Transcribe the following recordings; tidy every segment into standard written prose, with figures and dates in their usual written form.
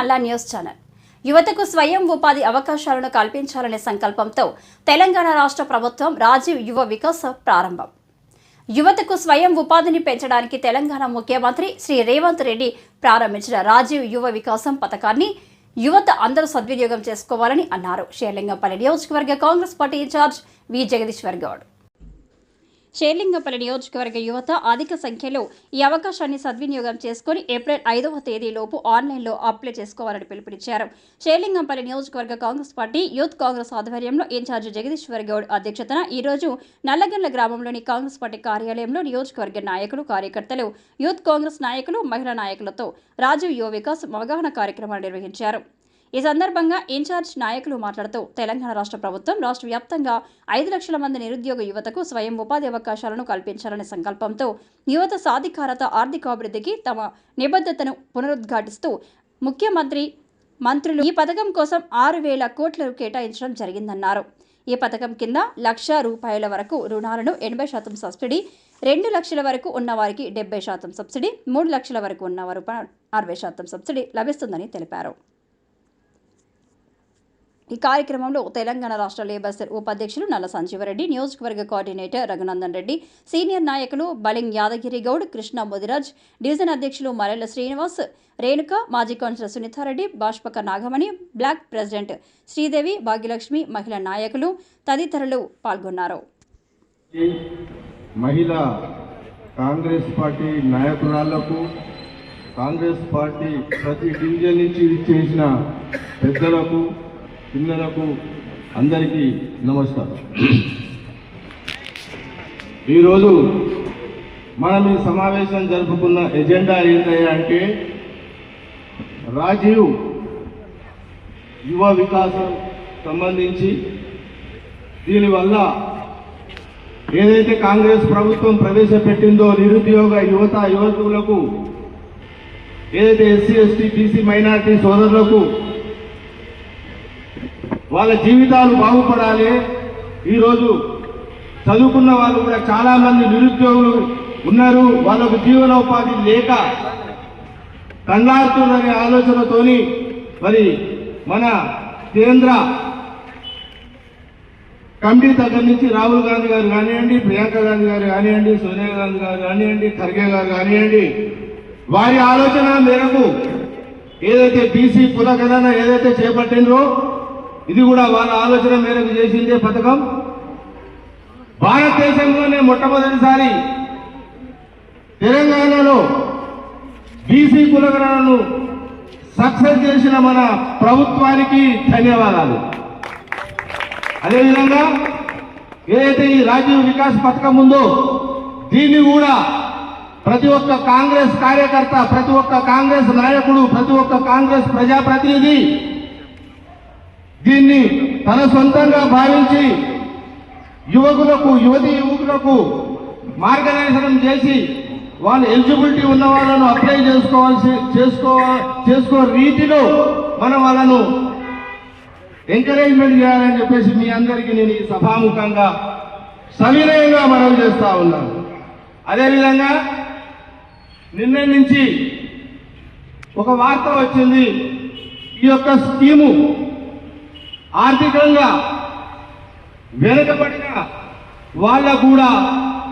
నల్లా news channel. యువతకు స్వయం ఉపాధి అవకాశాలను కల్పించాలనే సంకల్పంతో తెలంగాణ రాష్ట్ర ప్రభుత్వం రాజీవ్ యువ వికాస్ ప్రారంభం. యువతకు స్వయం ఉపాధిని పెంచడానికి తెలంగాణ ముఖ్యమంత్రి శ్రీ రేవంత్ రెడ్డి ప్రారంభించిన రాజీవ్ యువ వికాసం పథకాన్ని యువత అందరూ సద్వినియోగం చేసుకోవాలని అన్నారు. షేర్లింగంపల్లి నియోజకవర్గ కాంగ్రెస్ పార్టీ ఇన్ఛార్జ్ వి జగదీశ్వర్ గౌడ్. షేర్లింగంపల్లి నియోజకవర్గ యువత అధిక సంఖ్యలో ఈ అవకాశాన్ని సద్వినియోగం చేసుకుని ఏప్రిల్ 5వ తేదీలోపు ఆన్లైన్లో అప్లై చేసుకోవాలని పిలుపునిచ్చారు. షేర్లింగంపల్లి నియోజకవర్గ కాంగ్రెస్ పార్టీ యూత్ కాంగ్రెస్ ఆధ్వర్యంలో ఇన్ఛార్జ్ జగదీశ్వర్ గౌడ్ అధ్యక్షతన ఈరోజు నల్లగండ్ల గ్రామంలోని కాంగ్రెస్ పార్టీ కార్యాలయంలో నియోజకవర్గ నాయకులు, కార్యకర్తలు, యూత్ కాంగ్రెస్ నాయకులు, మహిళా నాయకులతో రాజీవ్ యువ వికాస్ అవగాహన కార్యక్రమాలు నిర్వహించారు. ఈ సందర్భంగా ఇన్ఛార్జ్ నాయకులు మాట్లాడుతూ తెలంగాణ రాష్ట్ర ప్రభుత్వం రాష్ట్ర వ్యాప్తంగా 5 లక్షల మంది నిరుద్యోగ యువతకు స్వయం ఉపాధి అవకాశాలను కల్పించాలనే సంకల్పంతో యువత సాధికారత, ఆర్థికాభివృద్ధికి తమ నిబద్ధతను పునరుద్ఘాటిస్తూ మంత్రులు ఈ పథకం కోసం 6,000 కోట్లు కేటాయించడం జరిగిందన్నారు. ఈ పథకం కింద ₹1,00,000 వరకు రుణాలను 80% సబ్సిడీ, 2 లక్షల వరకు ఉన్నవారికి 70% సబ్సిడీ, 3 లక్షల వరకు ఉన్నవారు 60% సబ్సిడీ లభిస్తుందని తెలిపారు. ఈ కార్యక్రమంలో తెలంగాణ రాష్ట్ర లేబర్ సెల్ ఉపాధ్యక్షులు నల్ల సంజీవరెడ్డి, నియోజకవర్గ కోఆర్డినేటర్ రఘునందన్ రెడ్డి, సీనియర్ నాయకులు బలింగ్ యాదగిరి గౌడ్, కృష్ణ ముదిరాజ్, డివిజన్ అధ్యక్షులు మరెల్ల శ్రీనివాస్, రేణుక, మాజీ councillor Sunithareddy, Bashpaka Nagamani, block president Sridevi, Bhagyalakshmi, మహిళా నాయకులు తదితరులు పాల్గొన్నారు. మహిళా కాంగ్రెస్ పార్టీ నాయకురాళ్లకు, కాంగ్రెస్ పార్టీ ప్రతి డివిజన్ నుంచి చేసిన పెద్దలకు, పిల్లలకు అందరికీ నమస్కారం. ఈరోజు మనం ఈ సమావేశం జరుపుకున్న ఎజెండా ఏంటంటే రాజీవ్ యువ వికాసం సంబంధించి దీనివల్ల ఏదైతే కాంగ్రెస్ ప్రభుత్వం ప్రవేశపెట్టిందో నిరుద్యోగ యువకులకు, ఏదైతే ఎస్సీ, ఎస్టీ, బీసీ, మైనారిటీ సోదరులకు వాళ్ళ జీవితాలు బాగుపడాలి. ఈరోజు చదువుకున్న వాళ్ళు కూడా చాలా మంది నిరుద్యోగులు ఉన్నారు. వాళ్ళకు జీవనోపాధి లేక కండారుతున్న ఆలోచనతోని మరి మన కేంద్ర కమిటీ దగ్గర నుంచి రాహుల్ గాంధీ గారు కానివ్వండి, ప్రియాంక గాంధీ గారు కానివ్వండి, సోనియా గాంధీ గారు కానివ్వండి, ఖర్గే గారు కానివ్వండి, వారి ఆలోచన మేరకు ఏదైతే బీసీ కులగణన ఏదైతే చేపట్టిందో ఇది కూడా వాళ్ళ ఆలోచన మేరకు చేసిందే పథకం. భారతదేశంలోనే మొట్టమొదటిసారి తెలంగాణలో బీసీ కులగణనను సక్సెస్ చేసిన మన ప్రభుత్వానికి ధన్యవాదాలు. అదేవిధంగా ఏదైతే ఈ రాజీవ్ వికాస్ పథకం ఉందో దీన్ని కూడా ప్రతి ఒక్క కాంగ్రెస్ కార్యకర్త, ప్రతి ఒక్క కాంగ్రెస్ నాయకుడు, ప్రతి ఒక్క కాంగ్రెస్ ప్రజాప్రతినిధి దీన్ని తన సొంతంగా భావించి యువకులకు మార్గదర్శనం చేసి వాళ్ళు ఎలిజిబిలిటీ ఉన్న వాళ్ళను అప్లై చేసుకో రీతిలో మనం వాళ్ళను ఎంకరేజ్మెంట్ చేయాలని చెప్పేసి మీ అందరికీ నేను ఈ సభాముఖంగా సవినయంగా మనవి చేస్తా ఉన్నాను. అదేవిధంగా నిన్న నుంచి ఒక వార్త వచ్చింది. ఈ యొక్క స్కీము ఆర్థికంగా వెనుకబడిన వాళ్ళకు కూడా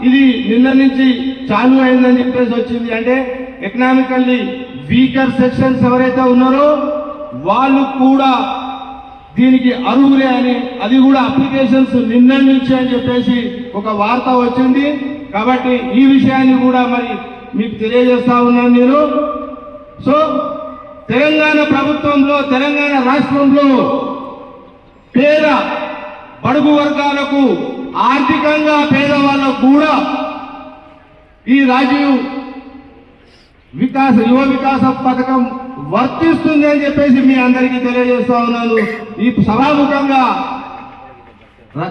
ఇది నిన్న నుంచి చాలు అయిందని చెప్పేసి వచ్చింది. అంటే ఎకనామికల్లీ వీకర్ సెక్షన్స్ ఎవరైతే ఉన్నారో వాళ్ళు కూడా దీనికి అర్హులే అని, అది కూడా అప్లికేషన్స్ నిన్న నుంచి అని చెప్పేసి ఒక వార్త వచ్చింది. కాబట్టి ఈ విషయాన్ని కూడా మరి మీకు తెలియజేస్తా ఉన్నాను నేను. సో తెలంగాణ ప్రభుత్వంలో, తెలంగాణ రాష్ట్రంలో పేద బడుగు వర్గాలకు, ఆర్థికంగా పేదవాళ్ళకు కూడా ఈ రాజీవ్ యువ వికాస పథకం వర్తిస్తుంది అని చెప్పేసి మీ అందరికీ తెలియజేస్తా ఉన్నాను. ఈ సభాముఖంగా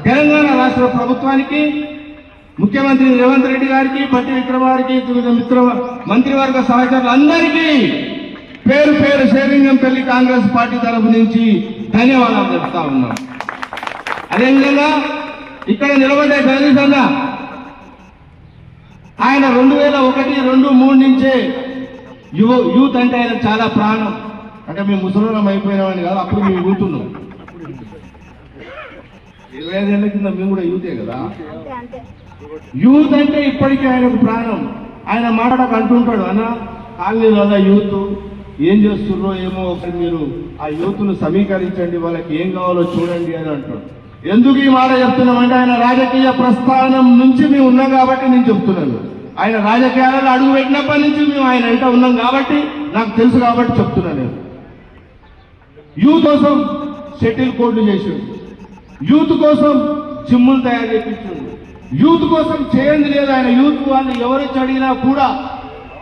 తెలంగాణ రాష్ట్ర ప్రభుత్వానికి, ముఖ్యమంత్రి రేవంత్ రెడ్డి గారికి, బట్టి విక్రమార్కి, మంత్రివర్గ సహచరులందరికీ పేరు పేరు షేర్లింగంపల్లి కాంగ్రెస్ పార్టీ తరఫు నుంచి ధన్యవాదాలు చెప్తా ఉన్నాం. అదేవిధంగా ఇక్కడ నిలబడే జగదీష్ అన్న ఆయన 2001, 2002, 2003 నుంచే యూత్ అంటే ఆయన చాలా ప్రాణం. అంటే మేము ముసలిం అయిపోయినామని కాదు, అప్పుడు మేము యూత్ ఉన్నాం. 25 ఏళ్ల కింద మేము కూడా యూతే కదా. యూత్ అంటే ఇప్పటికీ ఆయనకు ప్రాణం. ఆయన మాట్లాడక అంటుంటాడు, అన్న కాలనీలలో యూత్ ఏం చేస్తున్నారో ఏమో ఒకటి మీరు ఆ యూత్ను సమీకరించండి, వాళ్ళకి ఏం కావాలో చూడండి అని అంటాడు. ఎందుకు ఈ మాట చెప్తున్నామంటే ఆయన రాజకీయ ప్రస్థానం నుంచి మేము ఉన్నాం కాబట్టి నేను చెప్తున్నాను. ఆయన రాజకీయాలలో అడుగు పెట్టినప్పటి నుంచి మేము ఆయన వెంట ఉన్నాం కాబట్టి నాకు తెలుసు కాబట్టి చెప్తున్నాను నేను. యూత్ కోసం షటిల్ కోర్టులు చేసాడు, యూత్ కోసం జిమ్ములు తయారు చేయించాడు, యూత్ కోసం చేయండి లేదు ఆయన. యూత్ వాళ్ళు ఎవరొచ్చి అడిగినా కూడా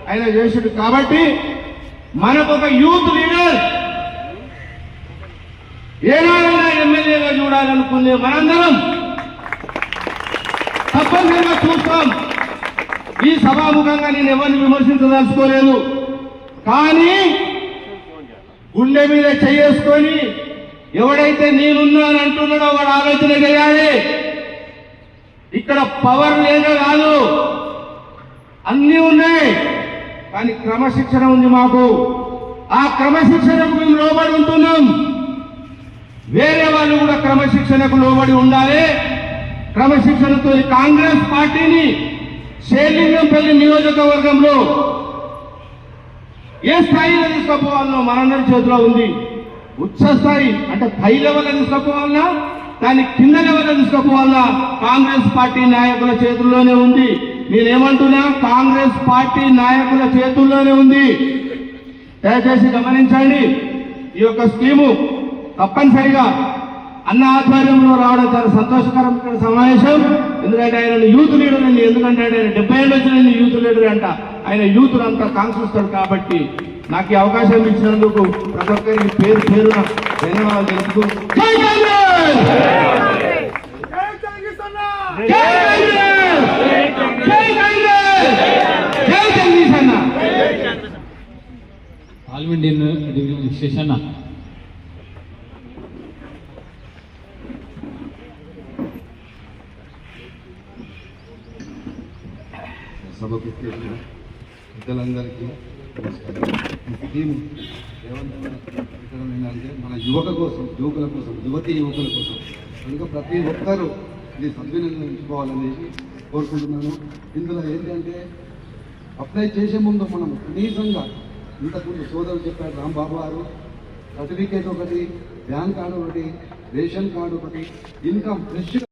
ఆయన చేసాడు. కాబట్టి మనకు ఒక యూత్ లీడర్ ఏనాడైనా ఎమ్మెల్యేగా చూడాలనుకునే మనందరం తప్పనిసరిగా చూస్తాం. ఈ సభాముఖంగా నేను ఎవరిని విమర్శించదలుచుకోలేదు, కానీ గుండె మీద చేసుకొని ఎవడైతే నేనున్నాను అంటున్నాడో వాడు ఆలోచన చేయాలి. ఇక్కడ పవర్ లేదో కాదు, అన్నీ ఉన్నాయి, కానీ క్రమశిక్షణ ఉంది మాకు. ఆ క్రమశిక్షణకు మేము లోబడి ఉంటున్నాం. వేరే వాళ్ళు కూడా క్రమశిక్షణకు లోబడి ఉండాలి. క్రమశిక్షణతో కాంగ్రెస్ పార్టీని శేలింగంపల్లి నియోజకవర్గంలో ఏ స్థాయిలో తీసుకుపోవాలనో మనందరి చేతిలో ఉంది. ఉచ్చ స్థాయి అంటే పై లెవెల్లో తీసుకుపోవాలన్నా, దాని కింద లెవెల్లో తీసుకుపోవాలన్నా కాంగ్రెస్ పార్టీ నాయకుల చేతుల్లోనే ఉంది. నేనేమంటున్నా, కాంగ్రెస్ పార్టీ నాయకుల చేతుల్లోనే ఉంది. దయచేసి గమనించండి. ఈ యొక్క స్కీము తప్పనిసరిగా అన్న ఆధ్వర్యంలో రావడం చాలా సంతోషకరం ఇక్కడ సమావేశం. ఎందుకంటే ఆయన యూత్ లీడర్ అండి. ఎందుకంటే ఆయన 70 ఏళ్ళు వచ్చిన యూత్ లీడర్ అంట. ఆయన యూత్ అంతా కాంక్షిస్తాడు. కాబట్టి నాకు ఈ అవకాశం ఇచ్చినందుకు ప్రతి ఒక్కరికి పేరు పేరున ధన్యవాదాలు తెలుపుతూ జై కాంగ్రెస్! జై కాంగ్రెస్! జై జగదీశ్ అన్న! పార్లమెంట్ డివిజన్ విశ్లేషణ సభకు పెద్దలందరికీ నమస్కారం. ఈ స్కీమ్ ఏమంటే మన యువకుల కోసం, యువకుల కోసం కనుక ప్రతి ఒక్కరూ ఇది సద్వినియోగించుకోవాలనేసి కోరుకుంటున్నాను. ఇందులో ఏంటంటే అప్లై చేసే ముందు మనం కనీసంగా ఇంతకుముందు సోదరులు చెప్పారు రాంబాబు గారు, సర్టిఫికేట్ ఒకటి, ప్యాన్ కార్డు ఒకటి, రేషన్ కార్డు ఒకటి, ఇన్కమ్ ఫ్రెష్